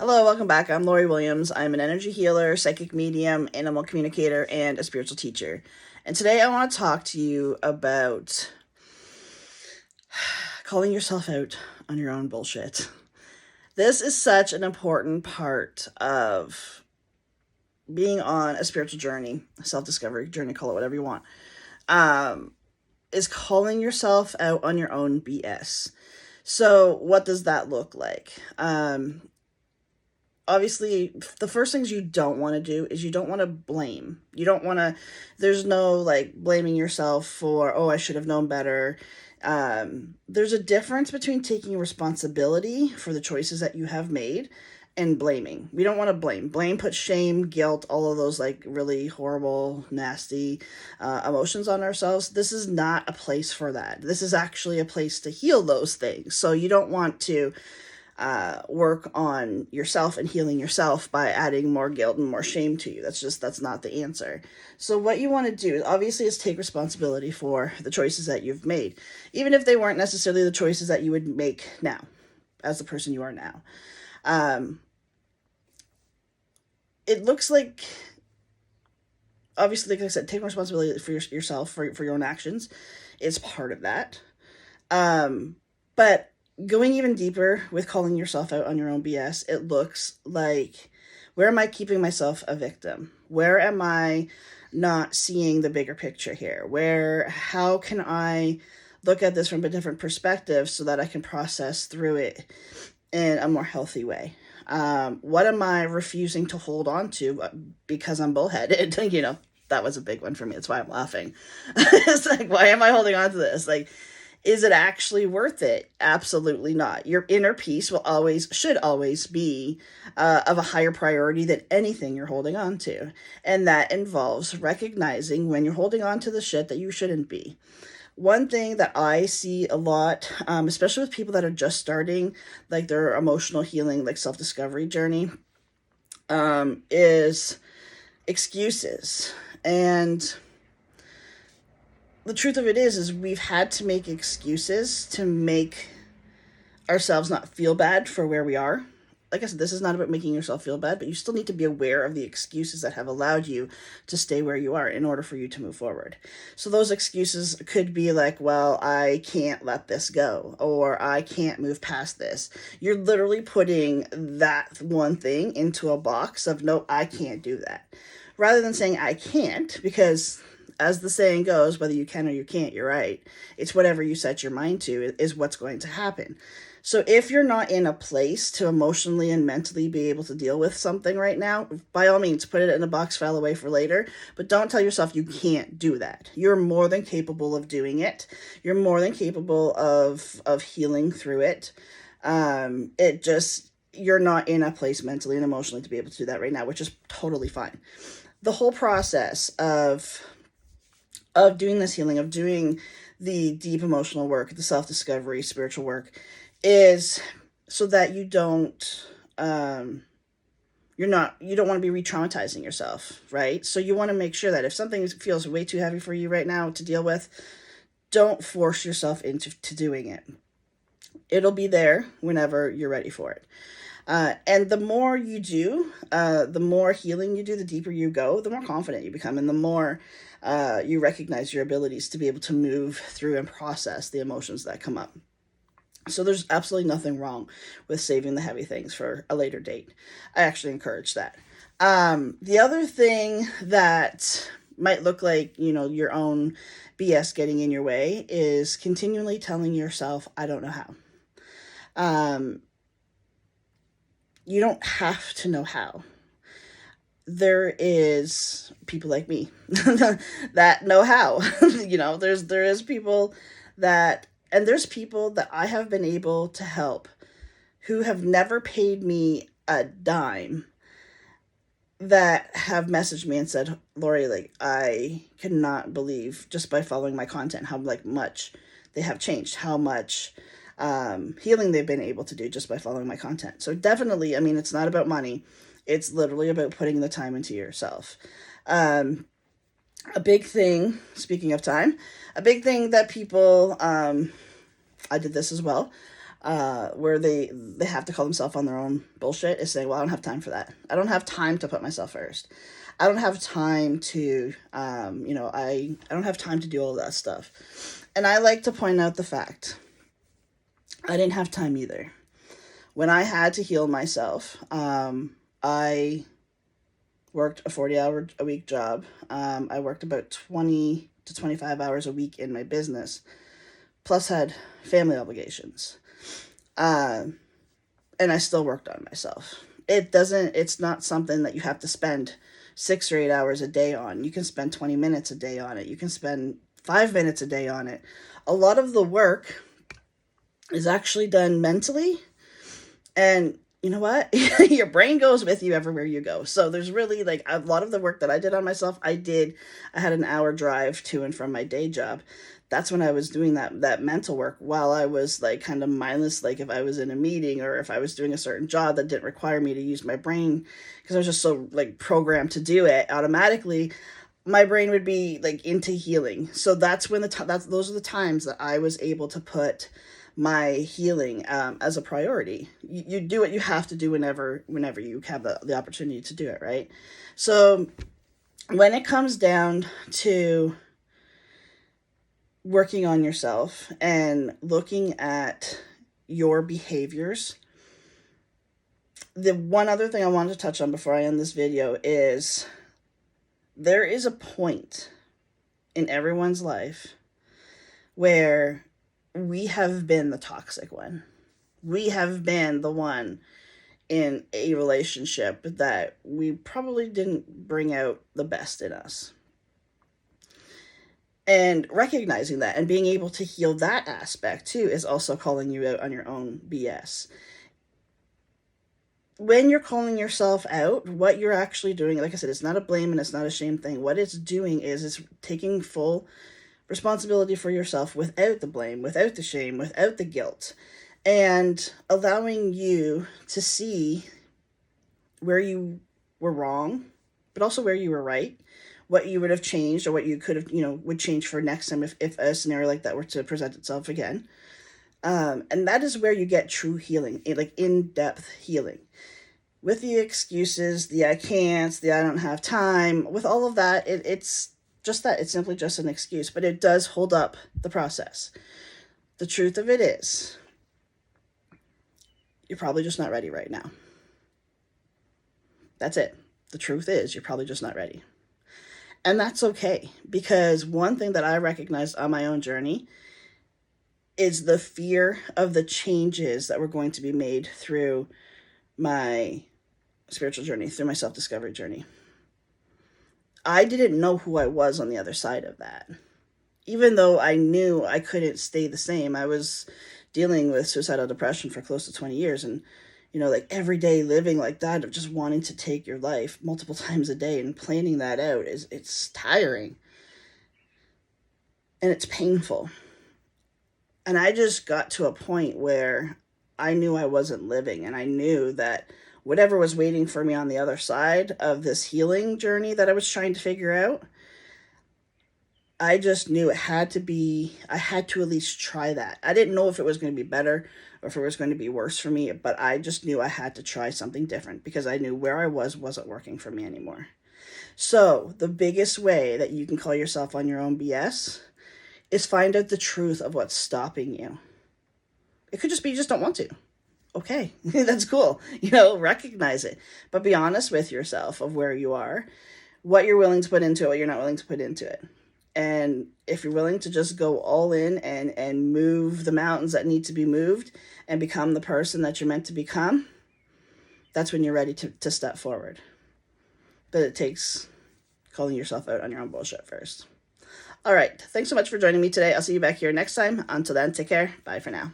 Hello, welcome back. I'm Lori Williams. I'm an energy healer, psychic medium, animal communicator, and a spiritual teacher. And today I want to talk to you about calling yourself out on your own bullshit. This is such an important part of being on a spiritual journey, a self-discovery journey, call it whatever you want, is calling yourself out on your own BS. So what does that look like? Obviously, the first things you don't want to do is you don't want to blame. You don't want to, there's no like blaming yourself for, oh, I should have known better. There's a difference between taking responsibility for the choices that you have made and blaming. We don't want to blame. Blame puts shame, guilt, all of those like really horrible, nasty emotions on ourselves. This is not a place for that. This is actually a place to heal those things. So you don't want to work on yourself and healing yourself by adding more guilt and more shame to you. That's not the answer. So what you want to do obviously is take responsibility for the choices that you've made, even if they weren't necessarily the choices that you would make now as the person you are now. It looks like, obviously, like I said, taking responsibility for yourself, for your own actions is part of that. But going even deeper with calling yourself out on your own BS, it looks like, where am I keeping myself a victim? Where am I not seeing the bigger picture here? How can I look at this from a different perspective so that I can process through it in a more healthy way? What am I refusing to hold on to because I'm bullheaded? That was a big one for me. That's why I'm laughing. It's like, why am I holding on to this? Like, is it actually worth it? Absolutely not. Your inner peace should always be of a higher priority than anything you're holding on to. And that involves recognizing when you're holding on to the shit that you shouldn't be. One thing that I see a lot, especially with people that are just starting like their emotional healing, like self-discovery journey, is excuses. And the truth of it is we've had to make excuses to make ourselves not feel bad for where we are. Like I said, this is not about making yourself feel bad, but you still need to be aware of the excuses that have allowed you to stay where you are in order for you to move forward. So those excuses could be like, well, I can't let this go, or I can't move past this. You're literally putting that one thing into a box of, no, I can't do that. Rather than saying I can't, because as the saying goes, whether you can or you can't, you're right. It's whatever you set your mind to is what's going to happen. So if you're not in a place to emotionally and mentally be able to deal with something right now, by all means, put it in a box, file away for later. But don't tell yourself you can't do that. You're more than capable of doing it. You're more than capable of healing through it. You're not in a place mentally and emotionally to be able to do that right now, which is totally fine. The whole process of doing this healing, of doing the deep emotional work, the self-discovery, spiritual work, is so that you don't you don't want to be re-traumatizing yourself, right? So you want to make sure that if something feels way too heavy for you right now to deal with, don't force yourself into doing it. It'll be there whenever you're ready for it. And the more you do, the more healing you do, the deeper you go, the more confident you become, and the more you recognize your abilities to be able to move through and process the emotions that come up. So there's absolutely nothing wrong with saving the heavy things for a later date. I actually encourage that. The other thing that might look like, your own BS getting in your way is continually telling yourself, I don't know how. You don't have to know how. There is people like me that know how. There is people that, and there's people that I have been able to help who have never paid me a dime, that have messaged me and said, Lori, like, I cannot believe, just by following my content, how much they have changed, how much healing they've been able to do just by following my content. So definitely, it's not about money. It's literally about putting the time into yourself. A big thing, speaking of time, a big thing that people, I did this as well, where they have to call themselves on their own bullshit, is saying, well, I don't have time for that. I don't have time to put myself first. I don't have time to, I don't have time to do all that stuff. And I like to point out the fact, I didn't have time either. When I had to heal myself, I worked a 40-hour-a-week job. I worked about 20 to 25 hours a week in my business, plus had family obligations. And I still worked on myself. It's not something that you have to spend 6 or 8 hours a day on. You can spend 20 minutes a day on it. You can spend 5 minutes a day on it. A lot of the work is actually done mentally, and you know what? Your brain goes with you everywhere you go. So there's really like a lot of the work that I did on myself. I had an hour drive to and from my day job. That's when I was doing that mental work while I was like kind of mindless, like if I was in a meeting or if I was doing a certain job that didn't require me to use my brain, because I was just so like programmed to do it automatically, my brain would be like into healing. So that's when those are the times that I was able to put my healing as a priority. You do what you have to do whenever you have the opportunity to do it, right? So when it comes down to working on yourself and looking at your behaviors, the one other thing I wanted to touch on before I end this video is there is a point in everyone's life where we have been the toxic one. We have been the one in a relationship that we probably didn't bring out the best in us. And recognizing that and being able to heal that aspect too is also calling you out on your own BS. When you're calling yourself out, what you're actually doing, like I said, it's not a blame and it's not a shame thing. What it's doing is it's taking full responsibility for yourself without the blame, without the shame, without the guilt, and allowing you to see where you were wrong, but also where you were right, what you would have changed or what you could have, would change for next time if a scenario like that were to present itself again. And that is where you get true healing, like in-depth healing. With the excuses, the I can't, the I don't have time, with all of that, it's just that. It's simply just an excuse, but it does hold up the process. The truth of it is, you're probably just not ready right now. That's it. The truth is, you're probably just not ready. And that's okay, because one thing that I recognized on my own journey is the fear of the changes that were going to be made through my spiritual journey, through my self-discovery journey. I didn't know who I was on the other side of that. Even though I knew I couldn't stay the same, I was dealing with suicidal depression for close to 20 years. And, like every day living like that, of just wanting to take your life multiple times a day and planning that out, it's tiring. And it's painful. And I just got to a point where I knew I wasn't living, and I knew that whatever was waiting for me on the other side of this healing journey that I was trying to figure out, I just knew I had to at least try that. I didn't know if it was going to be better or if it was going to be worse for me, but I just knew I had to try something different because I knew where I wasn't working for me anymore. So the biggest way that you can call yourself on your own BS is find out the truth of what's stopping you. It could just be you just don't want to. Okay, that's cool. Recognize it. But be honest with yourself of where you are, what you're willing to put into it, what you're not willing to put into it. And if you're willing to just go all in and move the mountains that need to be moved and become the person that you're meant to become, that's when you're ready to step forward. But it takes calling yourself out on your own bullshit first. All right, thanks so much for joining me today. I'll see you back here next time. Until then, take care. Bye for now.